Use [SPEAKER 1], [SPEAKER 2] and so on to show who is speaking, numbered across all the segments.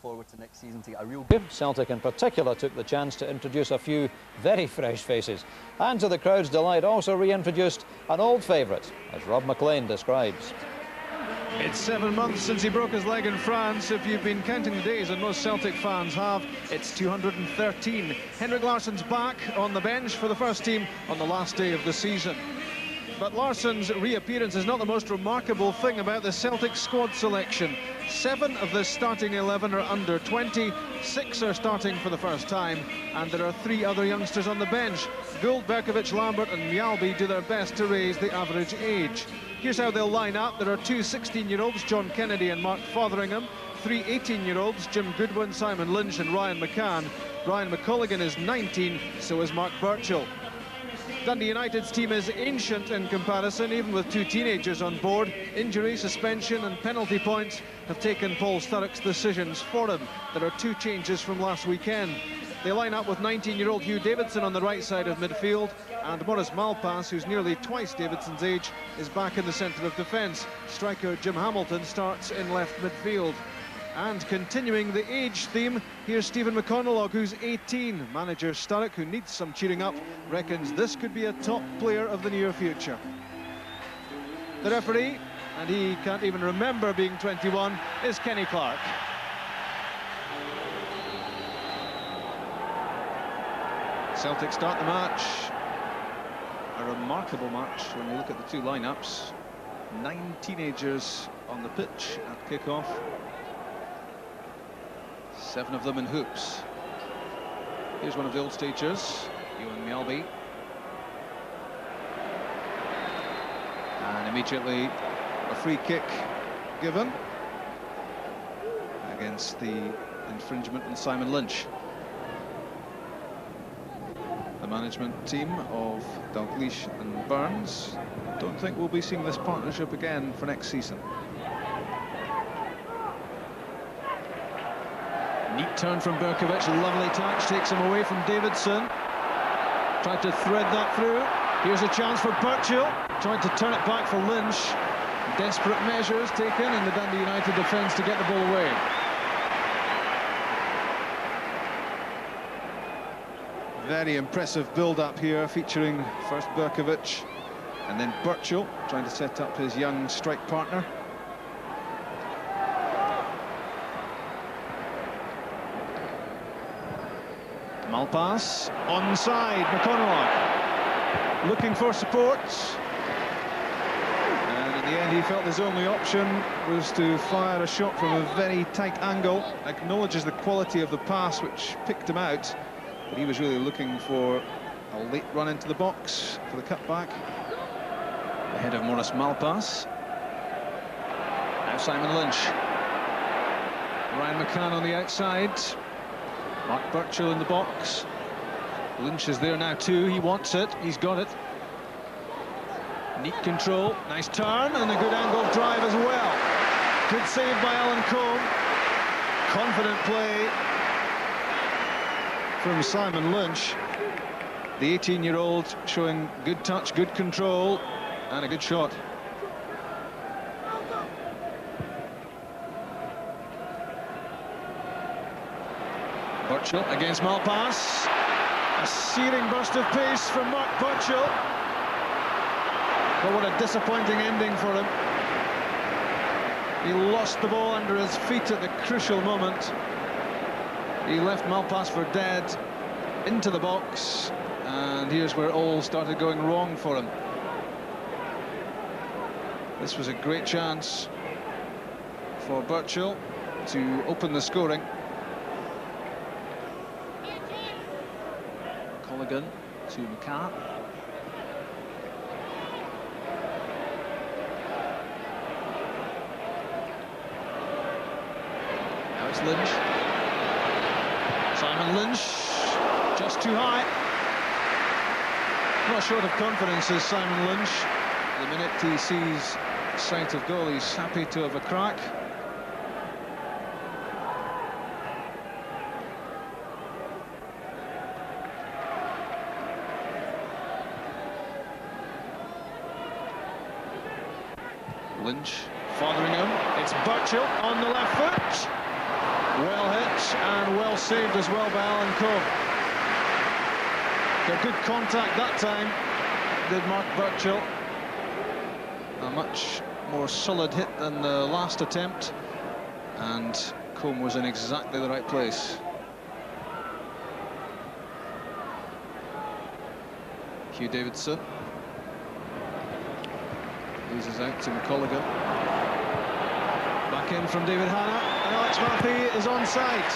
[SPEAKER 1] forward to next season to get a real...
[SPEAKER 2] Celtic in particular took the chance to introduce a few very fresh faces, and to the crowd's delight also reintroduced an old favourite, as Rob McLean describes.
[SPEAKER 3] It's 7 months since he broke his leg in France. If you've been counting the days, and most Celtic fans have, it's 213. Henrik Larsson's back on the bench for the first team on the last day of the season. But Larsson's reappearance is not the most remarkable thing about the Celtic squad selection. 7 of the starting 11 are under 20, 6 are starting for the first time, and there are 3 other youngsters on the bench. Gould, Berkovic, Lambert and Mjällby do their best to raise the average age. Here's how they'll line up. There are 2 16-year-olds, John Kennedy and Mark Fotheringham, 3 18-year-olds, Jim Goodwin, Simon Lynch and Ryan McCann. Ryan McColligan is 19, so is Mark Burchill. Dundee United's team is ancient in comparison, even with 2 teenagers on board. Injury, suspension and penalty points have taken Paul Sturrock's decisions for him. There are 2 changes from last weekend. They line up with 19-year-old Hugh Davidson on the right side of midfield, and Maurice Malpas, who's nearly twice Davidson's age, is back in the centre of defence. Striker Jim Hamilton starts in left midfield. And continuing the age theme, here's Stephen McConalogue, who's 18. Manager Sturrock, who needs some cheering up, reckons this could be a top player of the near future. The referee, and he can't even remember being 21, is Kenny Clark. Celtic start the match. A remarkable match when you look at the 2 lineups. 9 teenagers on the pitch at kick-off. 7 of them in hoops. Here's one of the old stagers, Ewan Mjällby. And immediately a free kick given against the infringement on Simon Lynch. The management team of Dalglish and Burns don't think we'll be seeing this partnership again for next season. Neat turn from Berkovic, lovely touch, takes him away from Davidson. Tried to thread that through. Here's a chance for Burchill, tried to turn it back for Lynch. Desperate measures taken in the Dundee United defence to get the ball away. Very impressive build-up here, featuring first Berkovic and then Burchill, trying to set up his young strike partner. Malpas, onside, McConalogue, looking for support. And in the end, he felt his only option was to fire a shot from a very tight angle. Acknowledges the quality of the pass, which picked him out. But he was really looking for a late run into the box for the cutback. Ahead of Maurice Malpas. Now Simon Lynch. Ryan McCann on the outside. Mark Burchill in the box. Lynch is there now too, he wants it, he's got it. Neat control, nice turn, and a good angle drive as well. Good save by Alan Combe. Confident play from Simon Lynch. The 18-year-old showing good touch, good control, and a good shot. Burchill against Malpas. A searing burst of pace from Mark Burchill. But what a disappointing ending for him. He lost the ball under his feet at the crucial moment. He left Malpas for dead into the box, and here's where it all started going wrong for him. This was a great chance for Burchill to open the scoring. Colligan to McCann. Now it's Lynch. Simon Lynch, just too high. Not short of confidence is Simon Lynch. The minute he sees sight of goal, he's happy to have a crack. Lynch, Fotheringham, it's Burchill on the left foot. Well hit. and well saved as well by Alan Combe. Got good contact that time, did Mark Burchill. A much more solid hit than the last attempt, and Combe was in exactly the right place. Hugh Davidson loses out to McColligan. Back in from David Hanna, and Alex Mathie is onside.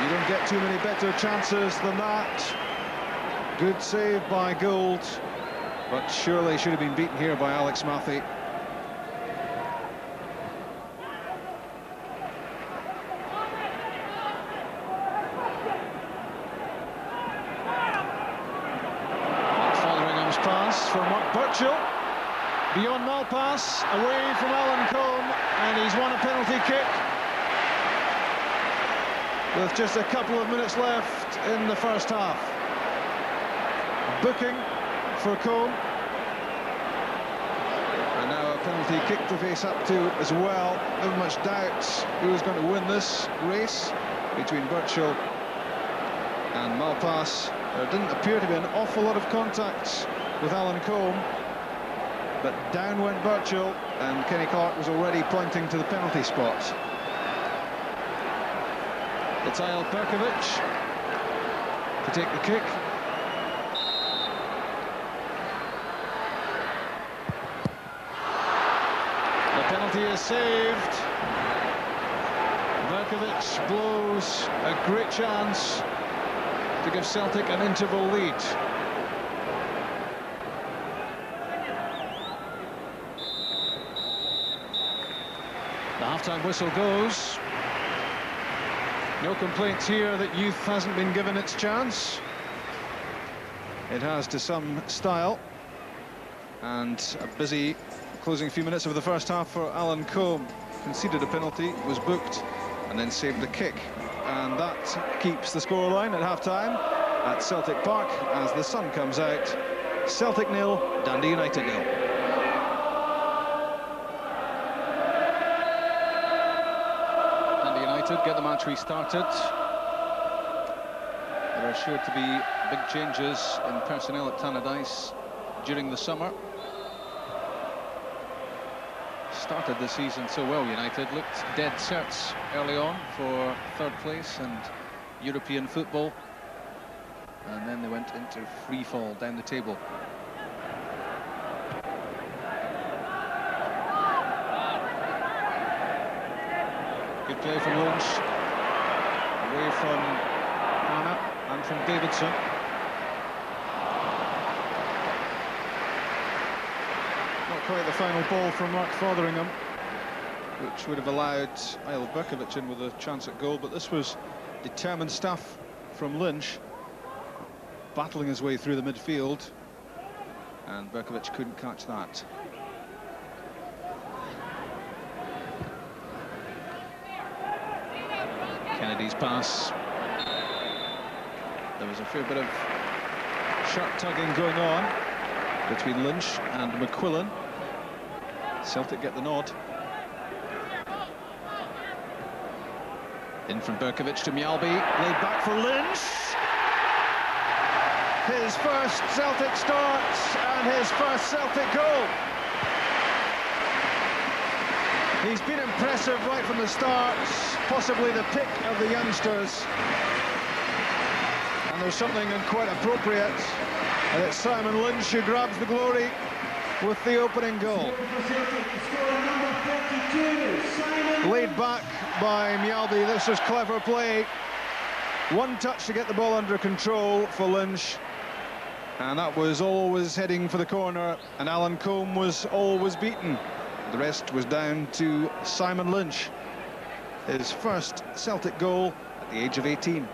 [SPEAKER 3] You don't get too many better chances than that. Good save by Gould, but surely should have been beaten here by Alex Mathie. Fotheringham's pass from Mark Burchill. Beyond Malpass, away from Alan Combe, and he's won a penalty kick with just a couple of minutes left in the first half. Booking for Combe, and now a penalty kick to face up to as well. Not much doubt who was going to win this race between Burchill and Malpass. There didn't appear to be an awful lot of contact with Alan Combe, but down went Burchill, and Kenny Clark was already pointing to the penalty spot. It's Eyal Perkovic to take the kick. The penalty is saved. Perkovic blows a great chance to give Celtic an interval lead. The half-time whistle goes. No complaints here that youth hasn't been given its chance. It has to some style. And a busy closing few minutes of the first half for Alan Combe. Conceded a penalty, was booked, and then saved the kick. And that keeps the scoreline at half-time at Celtic Park as the sun comes out. Celtic 0, Dundee United 0. Get the match restarted. There are sure to be big changes in personnel at Tannadice during the summer. Started the season so well, United looked dead certs early on for third place and European football, and then they went into free fall down the table. Good play from Lynch, away from Hanna and from Davidson. Not quite the final ball from Mark Fotheringham, which would have allowed Eyal Perkovic in with a chance at goal, but this was determined stuff from Lynch, battling his way through the midfield, and Perkovic couldn't catch that. Kennedy's pass. There was a fair bit of sharp tugging going on between Lynch and McQuillan. Celtic get the nod. In from Perkovic to Mjallby, laid back for Lynch. His first Celtic start and his first Celtic goal. He's been impressive right from the start, possibly the pick of the youngsters. And there's something quite appropriate, and it's Simon Lynch who grabs the glory with the opening goal. Laid back by Mjallby, this was clever play. One touch to get the ball under control for Lynch, and that was always heading for the corner, and Alan Combe was always beaten. The rest was down to Simon Lynch, his first Celtic goal at the age of 18.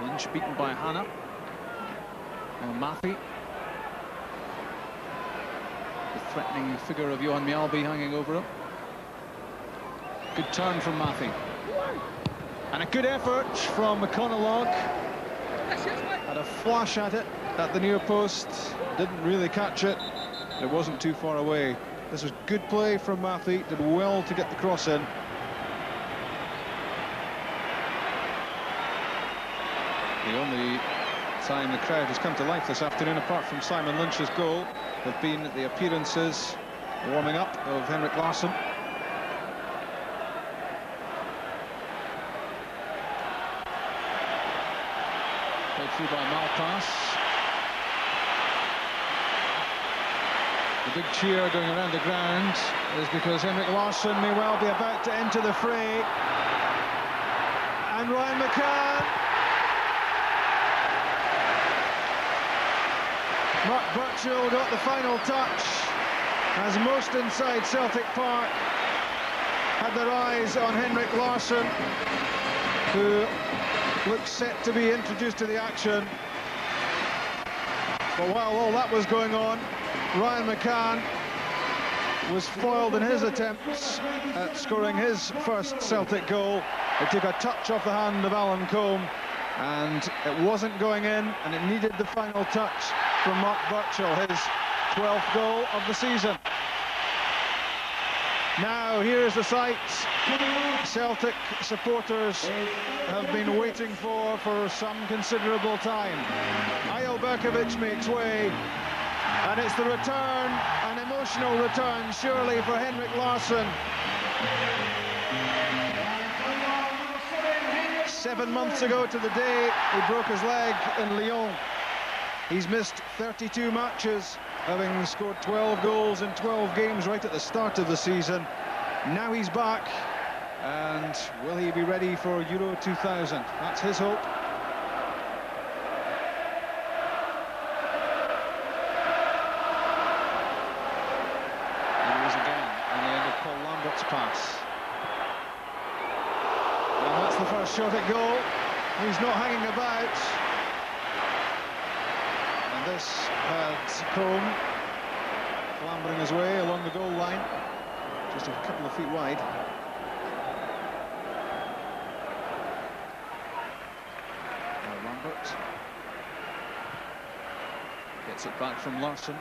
[SPEAKER 3] Lynch beaten by Hanna and Mathie. The threatening figure of Johan Mjallby hanging over him. Good turn from Mathie. And a good effort from McConaughey. A flash at it at the near post, didn't really catch it. It wasn't too far away. This was good play from Matthew, did well to get the cross in. The only time the crowd has come to life this afternoon, apart from Simon Lynch's goal, have been the appearances warming up of Henrik Larsson. Played through by Malpass. The big cheer going around the ground is because Henrik Larsson may well be about to enter the fray. And Ryan McCann. Mark Burchill got the final touch, as most inside Celtic Park had their eyes on Henrik Larsson, who looks set to be introduced to the action. But while all that was going on, Ryan McCann was foiled in his attempts at scoring his first Celtic goal. It took a touch off the hand of Alan Combe, and it wasn't going in, and it needed the final touch from Mark Burchill, his 12th goal of the season. Now here's the sight Celtic supporters have been waiting for some considerable time. Eyal Berkovic makes way, and it's the return, an emotional return surely for Henrik Larsson. 7 months ago to the day he broke his leg in Lyon. He's missed 32 matches, having scored 12 goals in 12 games right at the start of the season. Now he's back, and will he be ready for Euro 2000? That's his hope. Here he is again on the end of Paul Lambert's pass. And that's the first shot at goal. He's not hanging about. This had Combe clambering his way along the goal line, just a couple of feet wide. Now Lambert gets it back from Larsson.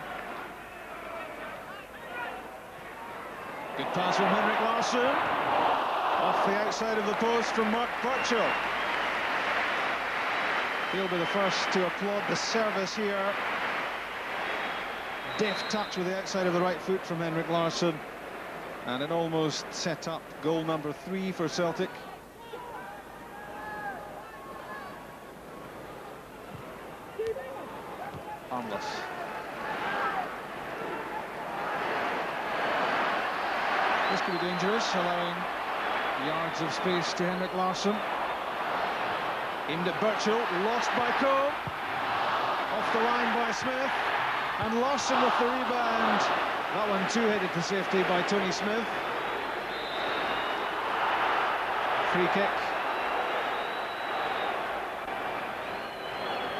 [SPEAKER 3] Good pass from Henrik Larsson, off the outside of the post from Mark Burchill. He'll be the first to applaud the service here. Deft touch with the outside of the right foot from Henrik Larsson, and it almost set up goal number 3 for Celtic. Harmless. This could be dangerous, allowing yards of space to Henrik Larsson. Aimed at Burchill, lost by Combe, off the line by Smith, and Larsson with the rebound. That one two-headed to safety by Tony Smith. Free kick.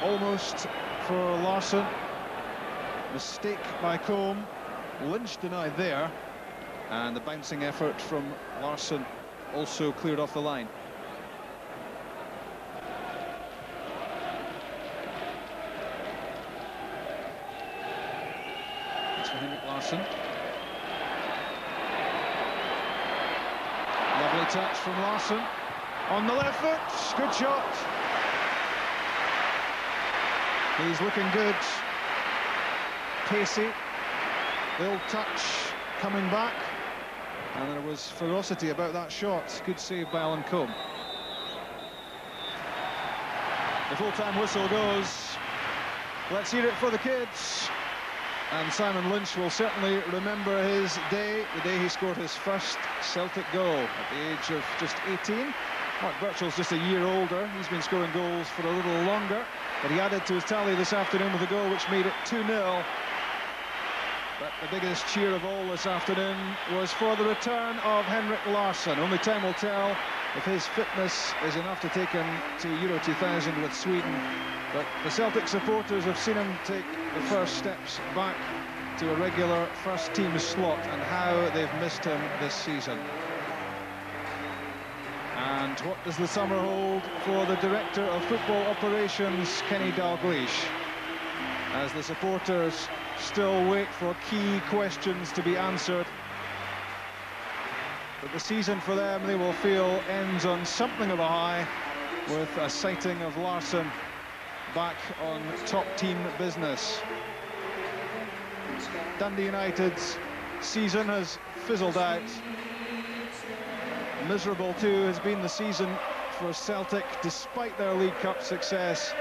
[SPEAKER 3] Almost for Larsson. Mistake by Combe. Lynch denied there, and the bouncing effort from Larsson also cleared off the line. Henrik Larsson. Lovely touch from Larsson. On the left foot, good shot. He's looking good. Pacey. The old touch coming back. And there was ferocity about that shot. Good save by Alan Combe. The full-time whistle goes. Let's hear it for the kids. And Simon Lynch will certainly remember his day, the day he scored his first Celtic goal at the age of just 18. Mark Burchill's just a year older. He's been scoring goals for a little longer, but he added to his tally this afternoon with a goal which made it 2-0. But the biggest cheer of all this afternoon was for the return of Henrik Larsson. Only time will tell if his fitness is enough to take him to Euro 2000 with Sweden. But the Celtic supporters have seen him take the first steps back to a regular first-team slot, and how they've missed him this season. And And what does the summer hold for the Director of Football Operations, Kenny Dalglish, as the supporters still wait for key questions to be answered? But the season for them, they will feel, ends on something of a high, with a sighting of Larsson back on top team business. Dundee United's season has fizzled out. Miserable too has been the season for Celtic. Despite their League Cup success,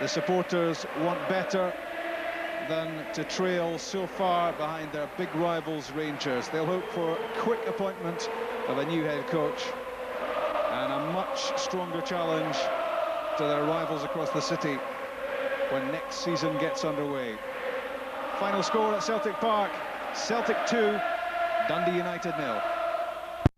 [SPEAKER 3] the supporters want better than to trail so far behind their big rivals Rangers. They'll hope for a quick appointment of a new head coach and a much stronger challenge to their rivals across the city when next season gets underway. Final score at Celtic Park, Celtic 2, Dundee United 0.